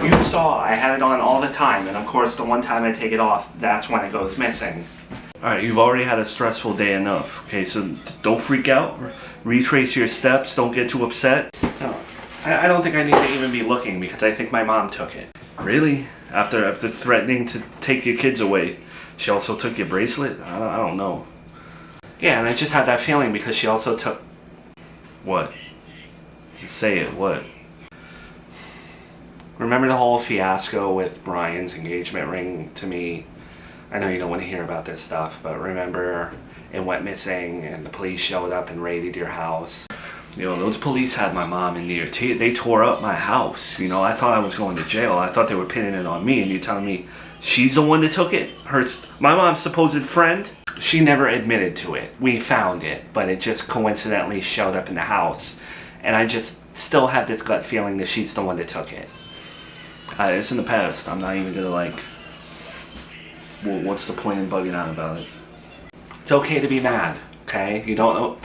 You saw I had it on all the time, and of course the one time I take it off, that's when it goes missing. Alright, you've already had a stressful day enough, okay, so don't freak out, retrace your steps, don't get too upset. No, I don't think I need to even be looking because I think my mom took it. Really? After threatening to take your kids away, she also took your bracelet? I don't know. Yeah, and I just had that feeling because she also took... What? Just say it, what? Remember the whole fiasco with Brian's engagement ring to me? I know you don't want to hear about this stuff, but remember it went missing and the police showed up and raided your house? You know, those police had my mom in there. They tore up my house. You know, I thought I was going to jail. I thought they were pinning it on me, and you're telling me she's the one that took it? My mom's supposed friend? She never admitted to it. We found it, but it just coincidentally showed up in the house. And I just still have this gut feeling that she's the one that took it. It's in the past. I'm not even gonna well, what's the point in bugging out about it? It's okay to be mad, okay? You don't know.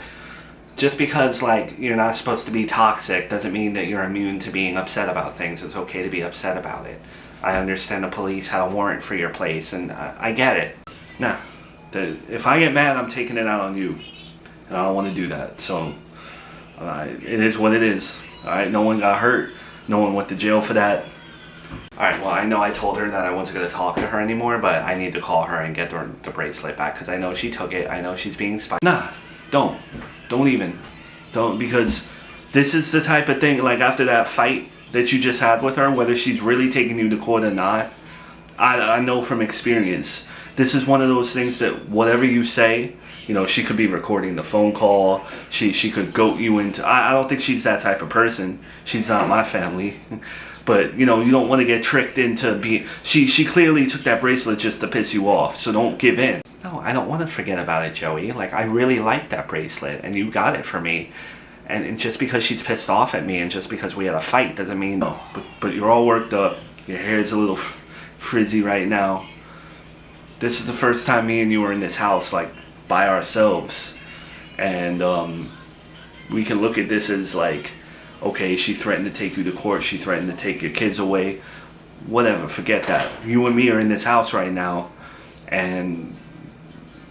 Just because you're not supposed to be toxic doesn't mean that you're immune to being upset about things. It's okay to be upset about it. I understand the police had a warrant for your place, and I get it. Nah, if I get mad, I'm taking it out on you, and I don't want to do that. So it is what it is. All right, no one got hurt. No one went to jail for that. Alright, well, I know I told her that I wasn't going to talk to her anymore, but I need to call her and get the bracelet back, because I know she took it. I know she's being spied. Nah, don't even. Don't, because this is the type of thing, after that fight that you just had with her, whether she's really taking you to court or not, I know from experience. This is one of those things that whatever you say, you know, she could be recording the phone call. She could goat you into... I don't think she's that type of person. She's not my family. But, you know, you don't want to get tricked into being... She clearly took that bracelet just to piss you off, so don't give in. No, I don't want to forget about it, Joey. I really like that bracelet, and you got it for me. And just because she's pissed off at me, and just because we had a fight, doesn't mean... No, but you're all worked up. Your hair's a little frizzy right now. This is the first time me and you were in this house, by ourselves. And, we can look at this as, okay, she threatened to take you to court, she threatened to take your kids away, whatever, forget that. You and me are in this house right now, and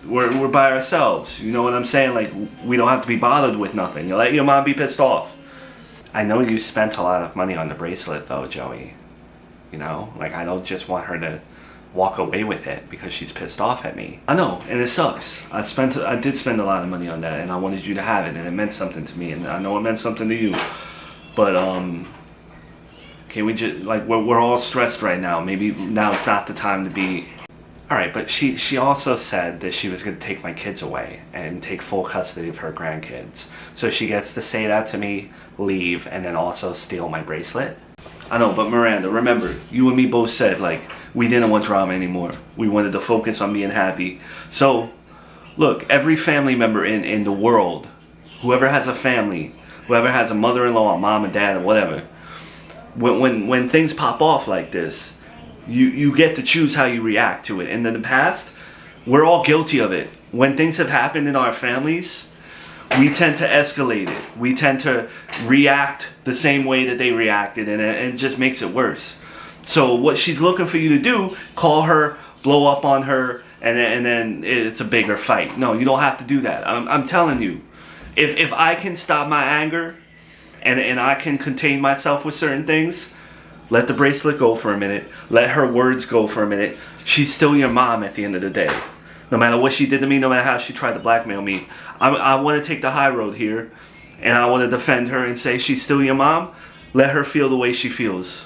we're by ourselves, you know what I'm saying? We don't have to be bothered with nothing. You let your mom be pissed off. I know you spent a lot of money on the bracelet though, Joey. You know, I don't just want her to walk away with it because she's pissed off at me. I know, and it sucks. I did spend a lot of money on that, and I wanted you to have it, and it meant something to me, and I know it meant something to you. But, can we just, we're all stressed right now. Maybe now it's not the time to be... Alright, but she also said that she was going to take my kids away and take full custody of her grandkids. So she gets to say that to me, leave, and then also steal my bracelet? I know, but Miranda, remember, you and me both said, we didn't want drama anymore. We wanted to focus on being happy. So, look, every family member in the world, whoever has a family... Whoever has a mother-in-law, a mom and dad, or whatever, when things pop off like this, you get to choose how you react to it. And in the past, we're all guilty of it. When things have happened in our families, we tend to escalate it. We tend to react the same way that they reacted, and it just makes it worse. So what she's looking for you to do, call her, blow up on her, and then it's a bigger fight. No, you don't have to do that. I'm telling you. If I can stop my anger and I can contain myself with certain things, let the bracelet go for a minute. Let her words go for a minute. She's still your mom at the end of the day. No matter what she did to me, no matter how she tried to blackmail me. I want to take the high road here, and I want to defend her and say she's still your mom. Let her feel the way she feels.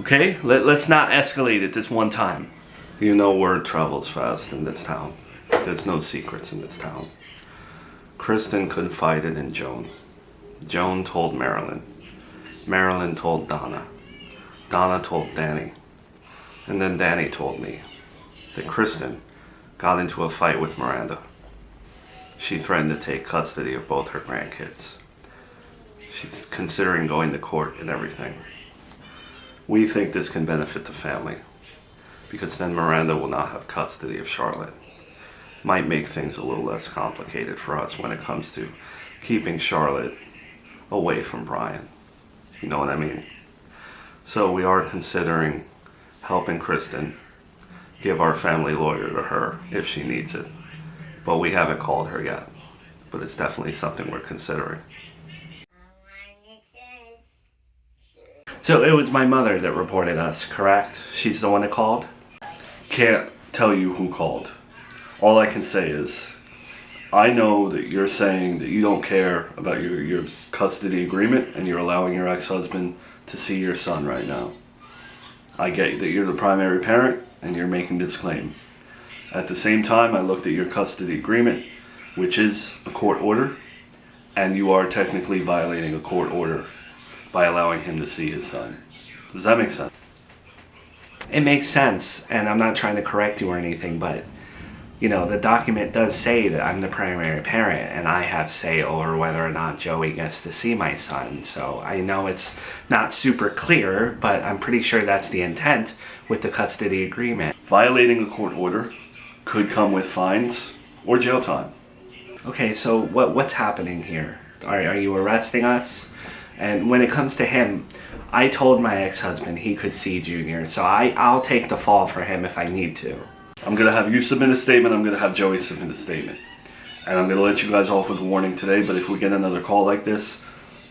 Okay? Let's not escalate it this one time. You know word travels fast in this town. There's no secrets in this town. Kristen confided in Joan. Joan told Marilyn. Marilyn told Donna. Donna told Danny. And then Danny told me that Kristen got into a fight with Miranda. She threatened to take custody of both her grandkids. She's considering going to court and everything. We think this can benefit the family, because then Miranda will not have custody of Charlotte. Might make things a little less complicated for us when it comes to keeping Charlotte away from Brian. You know what I mean? So we are considering helping Kristen give our family lawyer to her if she needs it. But we haven't called her yet. But it's definitely something we're considering. So it was my mother that reported us, correct? She's the one that called? Can't tell you who called. All I can say is, I know that you're saying that you don't care about your custody agreement and you're allowing your ex-husband to see your son right now. I get that you're the primary parent and you're making this claim. At the same time, I looked at your custody agreement, which is a court order, and you are technically violating a court order by allowing him to see his son. Does that make sense? It makes sense, and I'm not trying to correct you or anything, but you know, the document does say that I'm the primary parent and I have say over whether or not Joey gets to see my son. So I know it's not super clear, but I'm pretty sure that's the intent with the custody agreement. Violating a court order could come with fines or jail time. Okay, so what's happening here? Are you arresting us? And when it comes to him, I told my ex-husband he could see Junior, so I'll take the fall for him if I need to. I'm going to have you submit a statement, I'm going to have Joey submit a statement. And I'm going to let you guys off with a warning today, but if we get another call like this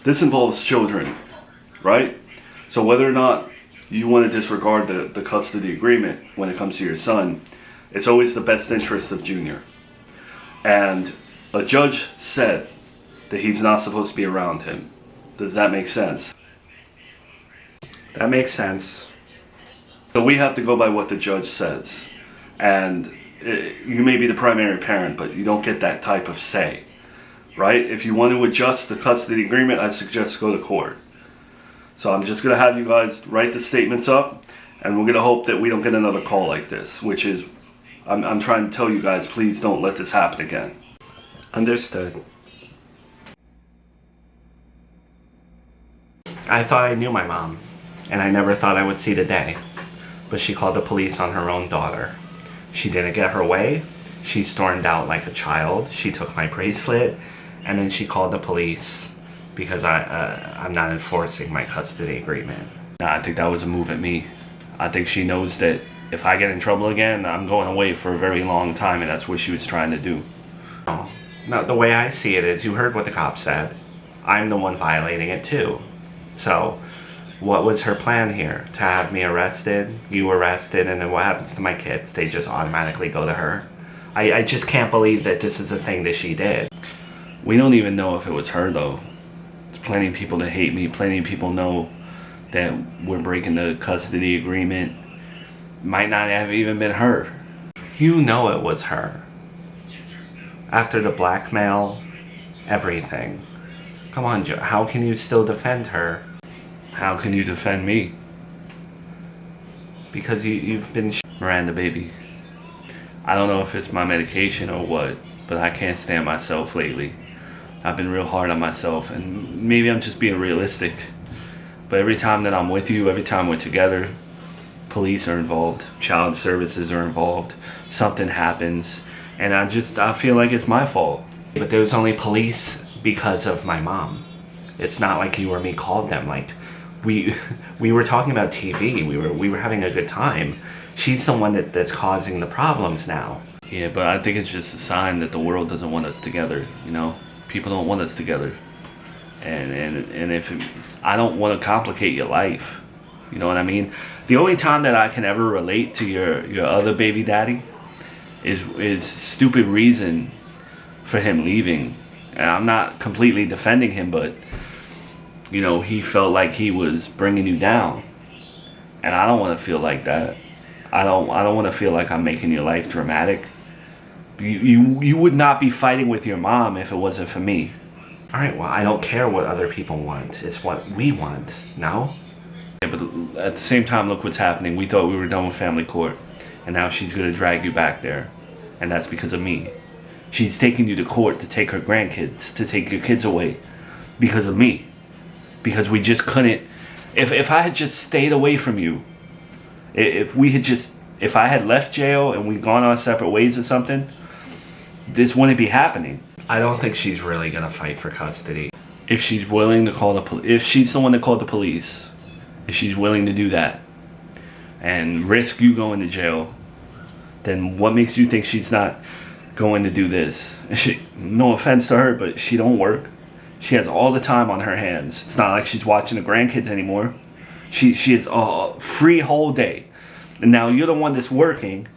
involves children, right? So whether or not you want to disregard the custody agreement when it comes to your son, it's always the best interest of Junior. And a judge said that he's not supposed to be around him. Does that make sense? That makes sense. So we have to go by what the judge says. And you may be the primary parent, but you don't get that type of say, right? If you want to adjust the custody agreement, I suggest go to court. So I'm just going to have you guys write the statements up, and we're going to hope that we don't get another call like this, which is, I'm trying to tell you guys, please don't let this happen again. Understood. I thought I knew my mom, and I never thought I would see the day, but she called the police on her own daughter. She didn't get her way. She stormed out like a child. She took my bracelet, and then she called the police because I'm not enforcing my custody agreement. I think that was a move at me. I think she knows that if I get in trouble again, I'm going away for a very long time, and that's what she was trying to do. No, the way I see it is, you heard what the cop said. I'm the one violating it too. So, what was her plan here? To have me arrested, you arrested, and then what happens to my kids? They just automatically go to her? I just can't believe that this is a thing that she did. We don't even know if it was her though. There's plenty of people that hate me. Plenty of people know that we're breaking the custody agreement. Might not have even been her. You know it was her. After the blackmail, everything. Come on, Joe. How can you still defend her? How can you defend me? Because you've been Miranda, baby. I don't know if it's my medication or what, but I can't stand myself lately. I've been real hard on myself, and maybe I'm just being realistic. But every time that I'm with you, every time we're together, police are involved, child services are involved, something happens, and I feel like it's my fault. But there's only police because of my mom. It's not like you or me called them. Like, we were talking about TV. We were having a good time. She's the one that's causing the problems now. Yeah, but I think it's just a sign that the world doesn't want us together, you know? People don't want us together. And if I don't want to complicate your life, you know what I mean? The only time that I can ever relate to your other baby daddy is stupid reason for him leaving. And I'm not completely defending him, but you know, he felt like he was bringing you down, and I don't want to feel like that. I don't want to feel like I'm making your life dramatic. You would not be fighting with your mom if it wasn't for me. All right, well, I don't care what other people want. It's what we want, no? Yeah, but at the same time, look what's happening. We thought we were done with family court, and now she's going to drag you back there, and that's because of me. She's taking you to court to take her grandkids, to take your kids away, because of me. Because we just couldn't. If I had just stayed away from you, if I had left jail and we'd gone our separate ways or something, this wouldn't be happening. I don't think she's really gonna fight for custody. If she's willing to call if she's the one that called the police, if she's willing to do that and risk you going to jail, then what makes you think she's not going to do this? No offense to her, but she don't work. She has all the time on her hands. It's not like she's watching the grandkids anymore. She has a free whole day. And now you're the one that's working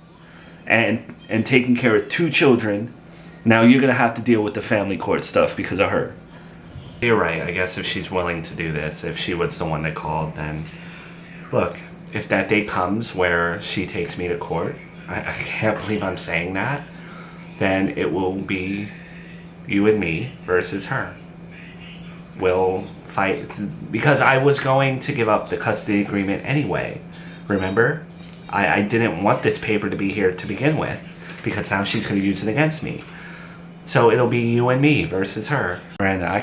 and taking care of 2 children. Now you're going to have to deal with the family court stuff because of her. You're right. I guess if she's willing to do this, if she was the one that called, then look, if that day comes where she takes me to court, I can't believe I'm saying that, then it will be you and me versus her. We'll fight, because I was going to give up the custody agreement anyway. Remember? I didn't want this paper to be here to begin with, because now she's going to use it against me. So it'll be you and me versus her. Miranda, I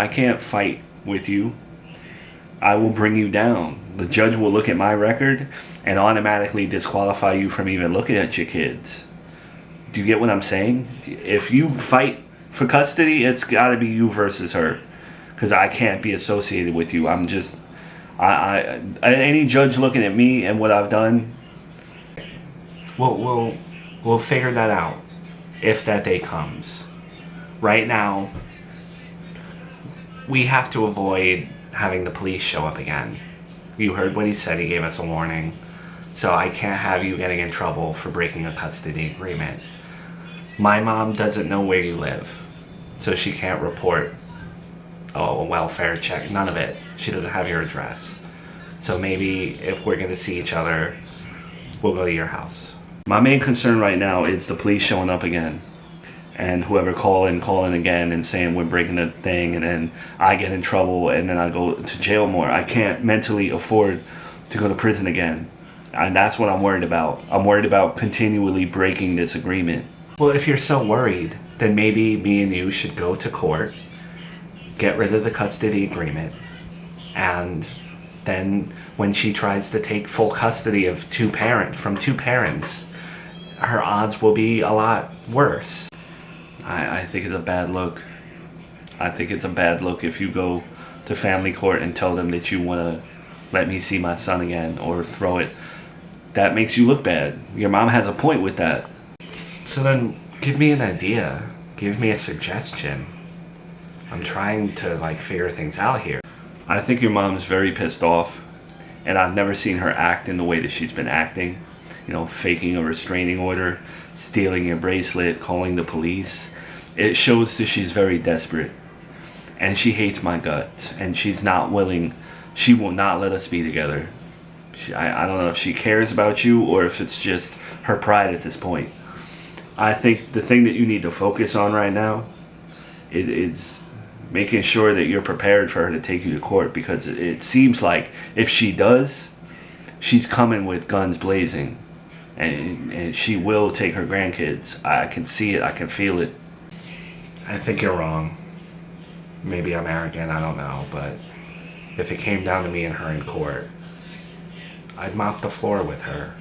can't fight with you. I will bring you down. The judge will look at my record and automatically disqualify you from even looking at your kids. Do you get what I'm saying? If you fight for custody, it's got to be you versus her, because I can't be associated with you. I'm just, any judge looking at me and what I've done, we'll figure that out if that day comes. Right now, we have to avoid having the police show up again. You heard what he said. He gave us a warning. So I can't have you getting in trouble for breaking a custody agreement. My mom doesn't know where you live, so she can't report a welfare check. None of it. She doesn't have your address. So maybe if we're going to see each other, we'll go to your house. My main concern right now is the police showing up again. And whoever calling again and saying we're breaking the thing, and then I get in trouble and then I go to jail more. I can't mentally afford to go to prison again. And that's what I'm worried about. I'm worried about continually breaking this agreement. Well, if you're so worried, then maybe me and you should go to court, get rid of the custody agreement, and then when she tries to take full custody of from two parents, her odds will be a lot worse. I think it's a bad look. I think it's a bad look if you go to family court and tell them that you want to let me see my son again, or throw it. That makes you look bad. Your mom has a point with that. So then give me an idea. Give me a suggestion. I'm trying to figure things out here. I think your mom's very pissed off, and I've never seen her act in the way that she's been acting. Faking a restraining order, stealing your bracelet, calling the police. It shows that she's very desperate, and she hates my guts, and she's not willing. She will not let us be together. I don't know if she cares about you or if it's just her pride at this point. I think the thing that you need to focus on right now is making sure that you're prepared for her to take you to court, because it seems like if she does, she's coming with guns blazing, and she will take her grandkids. I can see it. I can feel it. I think you're wrong. Maybe I'm arrogant. I don't know. But if it came down to me and her in court, I'd mop the floor with her.